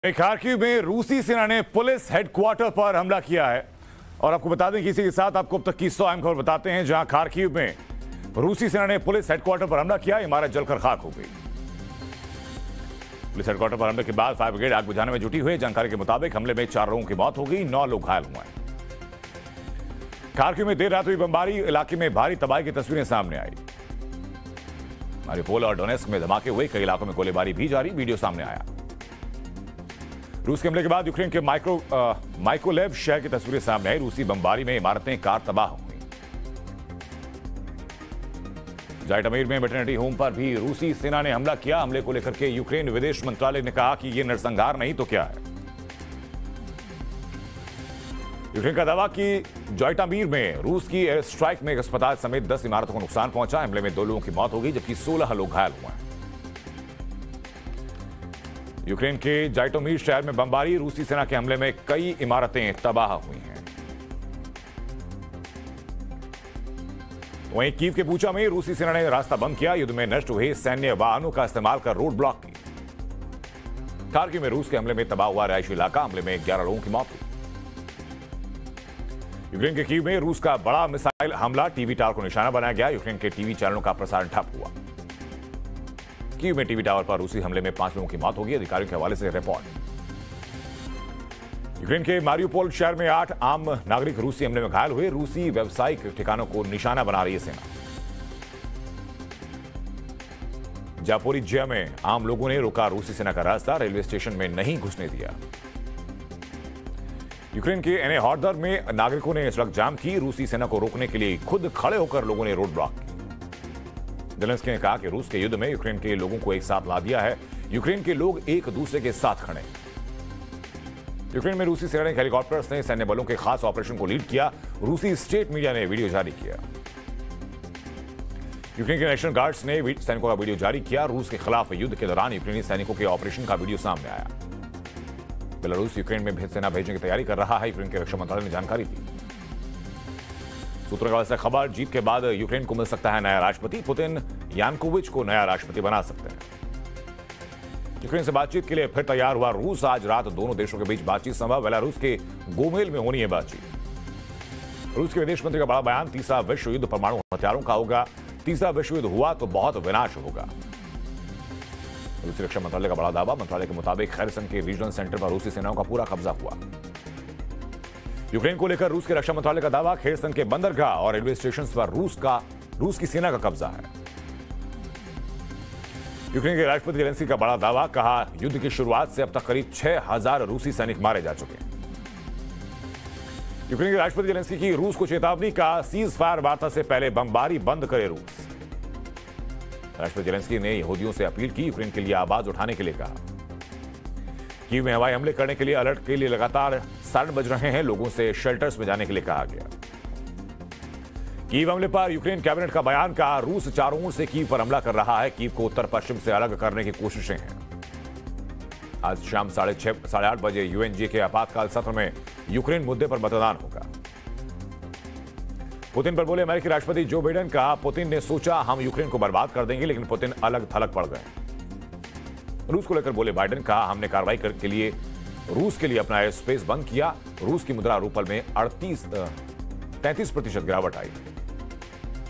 Kharkiv में रूसी सेना ने पुलिस हेडक्वार्टर पर हमला किया है और आपको बता दें कि इसी के साथ आपको अब तक की 100 अहम खबर बताते हैं, जहां खार्किव में रूसी सेना ने पुलिस हेडक्वार्टर पर हमला किया, इमारत जलकर खाक हो गई। पुलिस हेडक्वार्टर पर हमले के बाद फायर ब्रिगेड आग बुझाने में जुटी हुई। जानकारी के मुताबिक हमले में 4 लोगों की मौत हो गई, 9 लोग घायल हुए हैं। खार्किव में देर रात हुई बमबारी, इलाके में भारी तबाही की तस्वीरें सामने आई। मारिउपोल और डोनेस्क में धमाके हुए, कई इलाकों में गोलीबारी भी जारी, वीडियो सामने आया। रूस के हमले के बाद यूक्रेन के माइकोलेव शहर की तस्वीरें सामने आई। रूसी बमबारी में इमारतें, कार तबाह हुई। जाइटमीर में वेटरनरी होम पर भी रूसी सेना ने हमला किया। हमले को लेकर के यूक्रेन विदेश मंत्रालय ने कहा कि यह नरसंहार नहीं तो क्या है। यूक्रेन का दावा कि जाइटमीर में रूस की एयर स्ट्राइक में एक अस्पताल समेत 10 इमारतों को नुकसान पहुंचा। हमले में 2 लोगों की मौत हो गई, जबकि 16 लोग घायल हुए हैं। यूक्रेन के जाइटोमीर शहर में बमबारी, रूसी सेना के हमले में कई इमारतें तबाह हुई हैं। वहीं कीव के बूचा में रूसी सेना ने रास्ता बंद किया। युद्ध में नष्ट हुए सैन्य वाहनों का इस्तेमाल कर रोड ब्लॉक की। खार्किव में रूस के हमले में तबाह हुआ रिहायशी इलाका, हमले में 11 लोगों की मौत हुई। यूक्रेन के कीव में रूस का बड़ा मिसाइल हमला, टीवी टावर को निशाना बनाया गया। यूक्रेन के टीवी चैनलों का प्रसारण ठप हुआ। कीव में टीवी टावर पर रूसी हमले में 5 लोगों की मौत होगी, अधिकारियों के हवाले से रिपोर्ट। यूक्रेन के मारिउपोल शहर में 8 आम नागरिक रूसी हमले में घायल हुए। रूसी व्यावसायिक ठिकानों को निशाना बना रही है सेना। जापोरिजिया में आम लोगों ने रोका रूसी सेना का रास्ता, रेलवे स्टेशन में नहीं घुसने दिया। यूक्रेन के एनेहॉर्दर में नागरिकों ने सड़क जाम की। रूसी सेना को रोकने के लिए खुद खड़े होकर लोगों ने रोड ब्लॉक की। जेलेंस्की ने कहा कि रूस के युद्ध में यूक्रेन के लोगों को एक साथ ला दिया है। यूक्रेन के लोग एक दूसरे के साथ खड़े। यूक्रेन में रूसी सेना के हेलीकॉप्टर्स ने सैन्य बलों के खास ऑपरेशन को लीड किया। रूसी स्टेट मीडिया ने वीडियो जारी किया। यूक्रेन के नेशनल गार्ड्स ने सैनिकों का वीडियो जारी किया। रूस के खिलाफ युद्ध के दौरान यूक्रेनी सैनिकों के ऑपरेशन का वीडियो सामने आया। बेलारूस यूक्रेन में सेना भेजने की तैयारी कर रहा है, यूक्रेन के रक्षा मंत्रालय ने जानकारी दी। सूत्रों से खबर, जीत के बाद यूक्रेन को मिल सकता है नया राष्ट्रपति। पुतिन यानुकोविच को नया राष्ट्रपति बना सकते हैं। यूक्रेन से बातचीत के लिए फिर तैयार हुआ रूस। आज रात दोनों देशों के बीच बातचीत संभव। बेलारूस के गोमेल में होनी है बातचीत। रूस के विदेश मंत्री का बड़ा बयान, तीसरा विश्व युद्ध परमाणु हथियारों का होगा। तीसरा विश्व युद्ध हुआ तो बहुत विनाश होगा। रूसी रक्षा मंत्रालय का बड़ा दावा, मंत्रालय के मुताबिक खैरसन के रीजनल सेंटर पर रूसी सेनाओं का पूरा कब्जा हुआ। यूक्रेन को लेकर रूस के रक्षा मंत्रालय का दावा, खैरसन के बंदरगाह और रेलवे स्टेशन पर रूस की सेना का कब्जा है। यूक्रेन के राष्ट्रपति जेलेंस्की का बड़ा दावा, कहा युद्ध की शुरुआत से अब तक करीब 6000 रूसी सैनिक मारे जा चुके हैं। यूक्रेन के राष्ट्रपति जेलेंस्की की रूस को चेतावनी, का सीज फायर वार्ता से पहले बमबारी बंद करे रूस। राष्ट्रपति जेलेंस्की ने यहूदियों से अपील की, यूक्रेन के लिए आवाज उठाने के लिए कहा। कीव में हवाई हमले करने के लिए अलर्ट के लिए लगातार सायरन बज रहे हैं। लोगों से शेल्टर्स में जाने के लिए कहा गया। कीव हमले पर यूक्रेन कैबिनेट का बयान, कहा रूस चारों ओर से कीव पर हमला कर रहा है। कीव को उत्तर पश्चिम से अलग करने की कोशिशें हैं। आज शाम 6:30 बजे यूएनजी के आपातकाल सत्र में यूक्रेन मुद्दे पर मतदान होगा। पुतिन पर बोले अमेरिकी राष्ट्रपति जो बाइडेन, कहा पुतिन ने सोचा हम यूक्रेन को बर्बाद कर देंगे, लेकिन पुतिन अलग थलग पड़ गए। रूस को लेकर बोले बाइडेन, कहा हमने कार्रवाई के लिए रूस के लिए अपना एयर स्पेस बंद किया। रूस की मुद्रा रूपल में 33% गिरावट आई।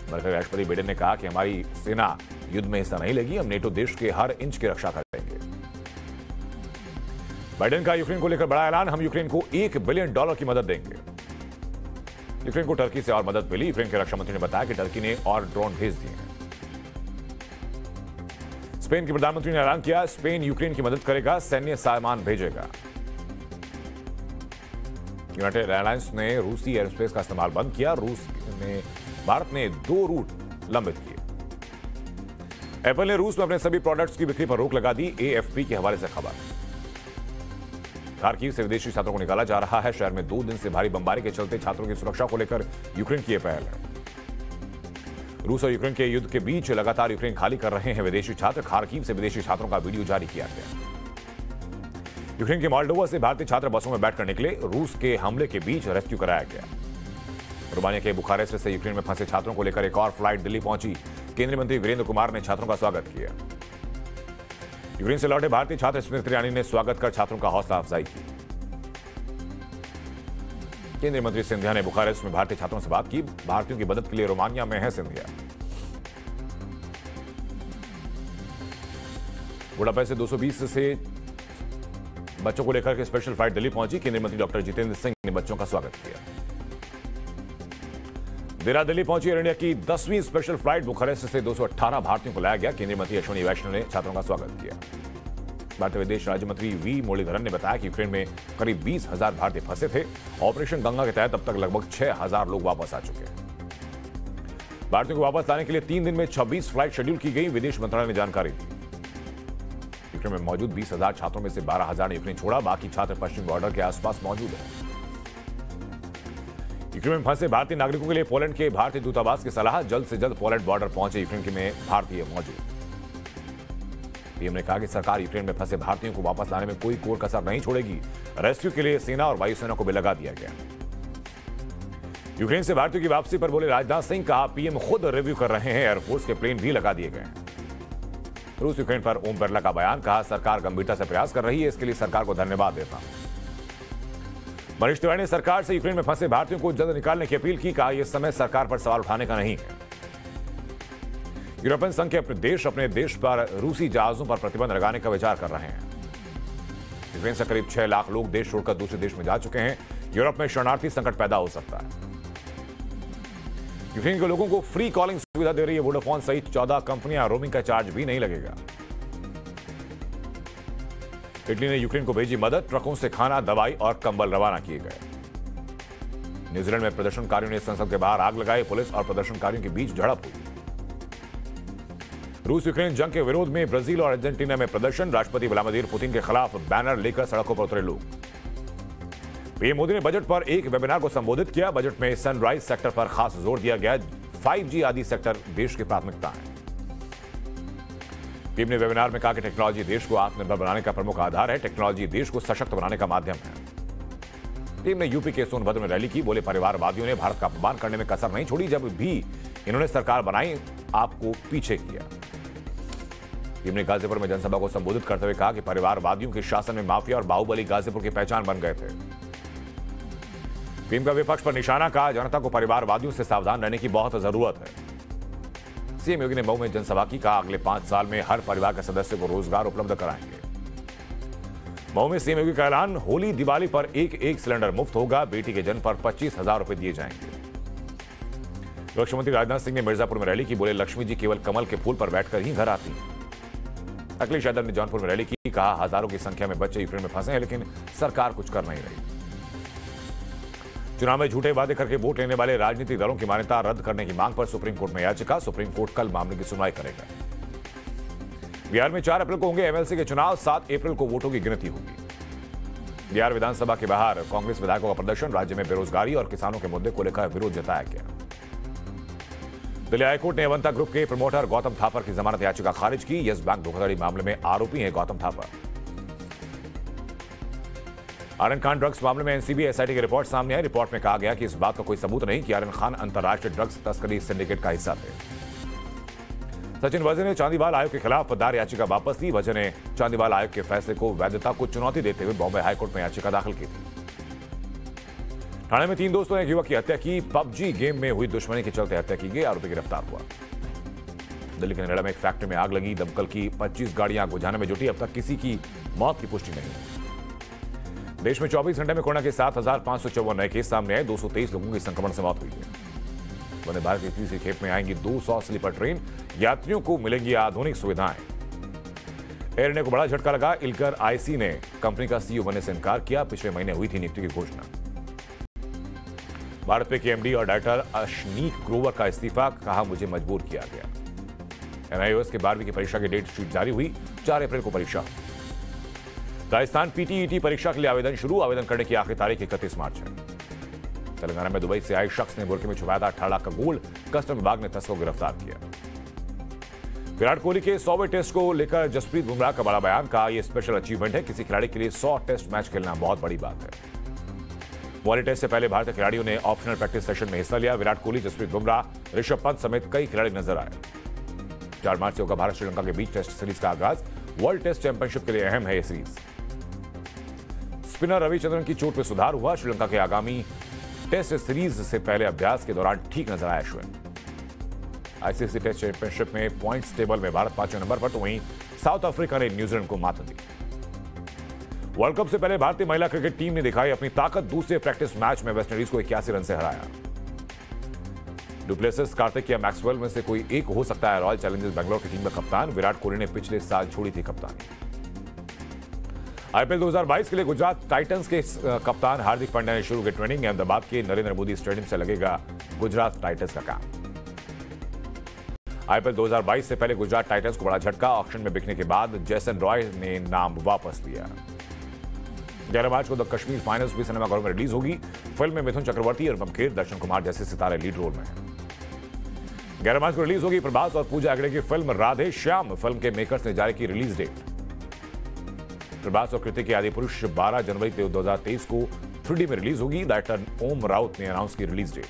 अमेरिकी राष्ट्रपति बाइडेन ने कहा कि हमारी सेना युद्ध में हिस्सा नहीं लेगी, हम नेटो देश के हर इंच की रक्षा करेंगे। बाइडेन का यूक्रेन को लेकर बड़ा ऐलान, हम यूक्रेन को $1 बिलियन की मदद देंगे। यूक्रेन को टर्की से और मदद मिली। यूक्रेन के रक्षा मंत्री ने बताया कि टर्की ने और ड्रोन भेज दिए हैं। स्पेन के प्रधानमंत्री ने ऐलान किया, स्पेन यूक्रेन की मदद करेगा, सैन्य सामान भेजेगा। यूनाइटेड एयरलाइंस ने रूसी एयरस्पेस का इस्तेमाल बंद किया। भारत ने 2 रूट लंबित किए। एप्पल ने रूस में अपने सभी प्रोडक्ट्स की बिक्री पर रोक लगा दी। एएफपी के हवाले से खबर। खार्किव से विदेशी छात्रों को निकाला जा रहा है। शहर में 2 दिन से भारी बमबारी के चलते छात्रों की सुरक्षा को लेकर यूक्रेन की यह पहल है। रूस और यूक्रेन के युद्ध के बीच लगातार यूक्रेन खाली कर रहे हैं विदेशी छात्र। खार्किव से विदेशी छात्रों का वीडियो जारी किया गया। यूक्रेन के मोल्डोवा से भारतीय छात्र बसों में बैठकर निकले। रूस के हमले के बीच रेस्क्यू कराया गया। रोमानिया के बुखारेस्ट से यूक्रेन में फंसे छात्रों को लेकर एक और फ्लाइट दिल्ली पहुंची। केंद्रीय मंत्री वीरेंद्र कुमार ने छात्रों का स्वागत किया। यूक्रेन से लौटे भारतीय छात्र स्मृति ईरानी ने स्वागत कर छात्रों का हौसला अफजाई की। केंद्रीय मंत्री सिंधिया ने बुखारेस्ट में भारतीय छात्रों से बात की। भारतीयों की मदद के लिए रोमानिया में है सिंधिया। बुडापेस्ट से 220 से बच्चों को लेकर के स्पेशल फ्लाइट दिल्ली पहुंची। केंद्रीय मंत्री डॉक्टर जितेंद्र सिंह ने बच्चों का स्वागत किया। देर दिल्ली पहुंची एयर इंडिया की 10वीं स्पेशल फ्लाइट। बुखारेस्ट से 218 भारतीयों को लाया गया। केंद्रीय मंत्री अश्विनी वैष्णव ने छात्रों का स्वागत किया। भारतीय विदेश राज्य मंत्री वी मुरलीधरन ने बताया कि यूक्रेन में करीब 20,000 भारतीय फंसे थे। ऑपरेशन गंगा के तहत अब तक लगभग 6,000 लोग वापस आ चुके हैं। भारतीयों को वापस लाने के लिए 3 दिन में 26 फ्लाइट शेड्यूल की गई। विदेश मंत्रालय ने जानकारी दी। यूक्रेन में मौजूद 20,000 छात्रों में से 12,000 ने यूक्रेन छोड़ा। बाकी छात्र पश्चिम बॉर्डर के आसपास मौजूद हैं। यूक्रेन में फंसे भारतीय नागरिकों के लिए पोलैंड के भारतीय दूतावास की सलाह। जल्द से जल्द पोलैंड बॉर्डर पहुंचे यूक्रेन में भारतीय मौजूद। पीएम ने कहा कि सरकार यूक्रेन में फंसे भारतीयों को वापस लाने में कोई कोर कसर नहीं छोड़ेगी। रेस्क्यू के लिए सेना और वायुसेना को भी लगा दिया गया। यूक्रेन से भारतीयों की वापसी पर बोले राजनाथ सिंह, कहा पीएम खुद रिव्यू कर रहे हैं। एयरफोर्स के प्लेन भी लगा दिए गए हैं। रूस यूक्रेन पर ओम बिरला का बयान, कहा सरकार गंभीरता से प्रयास कर रही है। इसके लिए सरकार को धन्यवाद देता हूं। मनीष तिवारी ने सरकार से यूक्रेन में फंसे भारतीयों को जल्द निकालने की अपील की। कहा यह समय सरकार पर सवाल उठाने का नहीं है। यूरोपियन संघ के अपने देश पर रूसी जहाजों पर प्रतिबंध लगाने का विचार कर रहे हैं। यूक्रेन से करीब 6 लाख लोग देश छोड़कर दूसरे देश में जा चुके हैं। यूरोप में शरणार्थी संकट पैदा हो सकता है। यूक्रेन के लोगों को फ्री कॉलिंग सुविधा दे रही है वोडाफोन सहित 14 कंपनियां। रोमिंग का चार्ज भी नहीं लगेगा। इटली ने यूक्रेन को भेजी मदद। ट्रकों से खाना, दवाई और कंबल रवाना किए गए। न्यूजीलैंड में प्रदर्शनकारियों ने संसद के बाहर आग लगाई। पुलिस और प्रदर्शनकारियों के बीच झड़प हुई। रूस यूक्रेन जंग के विरोध में ब्राजील और अर्जेंटीना में प्रदर्शन। राष्ट्रपति व्लादिमीर पुतिन के खिलाफ बैनर लेकर सड़कों पर उतरे लोग। पीएम मोदी ने बजट पर एक वेबिनार को संबोधित किया। बजट में सनराइज सेक्टर पर खास जोर दिया गया। 5G आदि सेक्टर देश की प्राथमिकता है। पीएम ने वेबिनार में कहा कि टेक्नोलॉजी देश को आत्मनिर्भर बनाने का प्रमुख आधार है। टेक्नोलॉजी देश को सशक्त बनाने का माध्यम है। टीम ने यूपी के सोनभद्र में रैली की। बोले परिवारवादियों ने भारत का अपमान करने में कसर नहीं छोड़ी। जब भी इन्होंने सरकार बनाई, आपको पीछे किया। टीम ने गाजीपुर में जनसभा को संबोधित करते हुए कहा कि परिवारवादियों के शासन में माफिया और बाहुबली गाजीपुर की पहचान बन गए थे। टीम का विपक्ष पर निशाना, कहा जनता को परिवारवादियों से सावधान रहने की बहुत जरूरत है। सीएम योगी ने मऊ में जनसभा की। कहा अगले 5 साल में हर परिवार के सदस्य को रोजगार उपलब्ध कराएंगे। मऊ में सीएम योगी का ऐलान, होली दिवाली पर एक सिलेंडर मुफ्त होगा। बेटी के जन्म पर 25,000 रुपए दिए जाएंगे। रक्षा मंत्री राजनाथ सिंह ने मिर्जापुर में रैली की। बोले लक्ष्मी जी केवल कमल के फूल पर बैठकर ही घर आती हैं। अखिलेश यादव ने जौनपुर में रैली की। कहा हजारों की संख्या में बच्चे यूक्रेन में फंसे हैं, लेकिन सरकार कुछ कर नहीं रही। चुनाव में झूठे वादे करके वोट लेने वाले राजनीतिक दलों की मान्यता रद्द करने की मांग पर सुप्रीम कोर्ट में याचिका। सुप्रीम कोर्ट कल मामले की सुनवाई करेगा। बिहार में 4 अप्रैल को होंगे एमएलसी के चुनाव। 7 अप्रैल को वोटों की गिनती होगी। बिहार विधानसभा के बाहर कांग्रेस विधायकों का प्रदर्शन। राज्य में बेरोजगारी और किसानों के मुद्दे को लेकर विरोध जताया गया। दिल्ली हाईकोर्ट ने अवंता ग्रुप के प्रमोटर गौतम थापर की जमानत याचिका खारिज की। यस बैंक धोखाधड़ी मामले में आरोपी है गौतम थापर। आर्यन खान ड्रग्स मामले में एनसीबी एसआईटी की रिपोर्ट सामने आई। रिपोर्ट में कहा गया कि इस बात का कोई सबूत नहीं कि आर्यन खान अंतर्राष्ट्रीय ड्रग्स तस्करी सिंडिकेट का हिस्सा थे। सचिन वजह ने चांदीवाल आयोग के खिलाफ दायर याचिका वापस ली। वजह ने चांदीवाल आयोग के फैसले को वैधता को चुनौती देते हुए बॉम्बे हाईकोर्ट में याचिका दाखिल की थी। ठाणे में 3 दोस्तों ने एक युवक की हत्या की। पबजी गेम में हुई दुश्मनी के चलते हत्या की गई। आरोपी गिरफ्तार हुआ। दिल्ली के नोएडा में एक फैक्ट्री में आग लगी। दमकल की 25 गाड़ियां आग बुझाने में जुटी। अब तक किसी की मौत की पुष्टि नहीं। देश में 24 घंटे में कोरोना के 7,554 नए केस सामने आए। 223 लोगों की संक्रमण से मौत हुई है। वंदे भारत की तीसरी खेप में आएंगी 200 स्लीपर ट्रेन। यात्रियों को मिलेंगी आधुनिक सुविधाएं। एयर इंडिया को बड़ा झटका लगा। इल्कर आईसी ने कंपनी का सीईओ बनने से इनकार किया। पिछले महीने हुई थी नियुक्ति की घोषणा। भारत पे के एमडी और डायरेक्टर अशनीक ग्रोवर का इस्तीफा। कहा मुझे मजबूर किया गया। एनआईओएस के 12वीं की परीक्षा की डेट शीट जारी हुई। 4 अप्रैल को परीक्षा। राजस्थान पीटीईटी परीक्षा के लिए आवेदन शुरू। आवेदन करने की आखिरी तारीख 31 मार्च है। तेलंगाना में दुबई से आए शख्स ने बुर्के में छुपाया था 18 लाख का गोल्ड। कस्टम विभाग ने तस्कर को गिरफ्तार किया। विराट कोहली के 100वें टेस्ट को लेकर जसप्रीत बुमराह का बड़ा बयान। कहा यह स्पेशल अचीवमेंट है। किसी खिलाड़ी के लिए 100 टेस्ट मैच खेलना बहुत बड़ी बात है। मोहाली टेस्ट से पहले भारतीय खिलाड़ियों ने ऑप्शनल प्रैक्टिस सेशन में हिस्सा लिया। विराट कोहली, जसप्रीत बुमराह, ऋषभ पंत समेत कई खिलाड़ी नजर आए। 4 मार्च से होगा भारत श्रीलंका के बीच टेस्ट सीरीज का आगाज। वर्ल्ड टेस्ट चैंपियनशिप के लिए अहम है यह सीरीज। स्पिनर रविचंद्रन की चोट में सुधार हुआ। श्रीलंका के आगामी टेस्ट सीरीज से पहले अभ्यास के दौरान ठीक नजर आया अश्विन। आईसीसी टेस्ट चैंपियनशिप में पॉइंट्स टेबल में भारत 5वें नंबर पर, तो वहीं साउथ अफ्रीका ने न्यूजीलैंड को मात दी। वर्ल्ड कप से पहले भारतीय महिला क्रिकेट टीम ने दिखाई अपनी ताकत। दूसरे प्रैक्टिस मैच में वेस्टइंडीज को 81 रन से हराया। डुप्लेसिस, कार्तिक या मैक्सवेल में से कोई एक हो सकता है रॉयल चैलेंजर्स बेंगलोर की टीम का कप्तान। विराट कोहली ने पिछले साल छोड़ी थी कप्तानी। आईपीएल 2022 के लिए गुजरात टाइटंस के कप्तान हार्दिक पांड्या ने शुरू की ट्रेनिंग। अहमदाबाद के नरेंद्र मोदी स्टेडियम से लगेगा गुजरात टाइटंस का काम। आईपीएल 2022 से पहले गुजरात टाइटंस को बड़ा झटका। ऑक्शन में बिकने के बाद जैसन रॉय ने नाम वापस लिया। 11 मार्च को द कश्मीर फाइनल्स भी सिनेमाघरों में रिलीज होगी। फिल्म में मिथुन चक्रवर्ती और बमखेर, दर्शन कुमार जैसे सितारे लीड रोल में हैं। 11 मार्च को रिलीज होगी प्रभास और पूजा हेगड़े की फिल्म राधे श्याम। फिल्म के मेकर्स ने जारी की रिलीज डेट। प्रभास और कृतिक की आदिपुरुष 12 जनवरी 2023 को 3D में रिलीज होगी। डायरेक्टर ओम राउत ने अनाउंस की रिलीज डेट।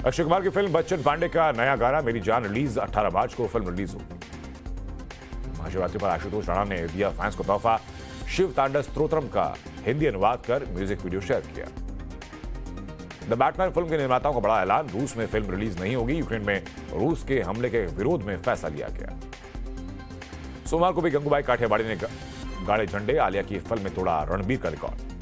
अक्षय कुमार की फिल्म बच्चन पांडे का नया गाना मेरी जान रिलीज 18 मार्च को फिल्म रिलीज होगी। महाशिवरात्रि पर आशुतोष राणा ने दिया फैंस को तोहफा। शिव तांडव स्तोत्रम का हिंदी अनुवाद कर म्यूजिक वीडियो शेयर किया। द बैटमैन फिल्म के निर्माताओं का बड़ा ऐलान। रूस में फिल्म रिलीज नहीं होगी। यूक्रेन में रूस के हमले के विरोध में फैसला लिया गया। सोमवार को भी गंगूबाई काठियावाड़ी ने गाड़े झंडे। आलिया की फिल्म में तोड़ा रणबीर का रिकॉर्ड।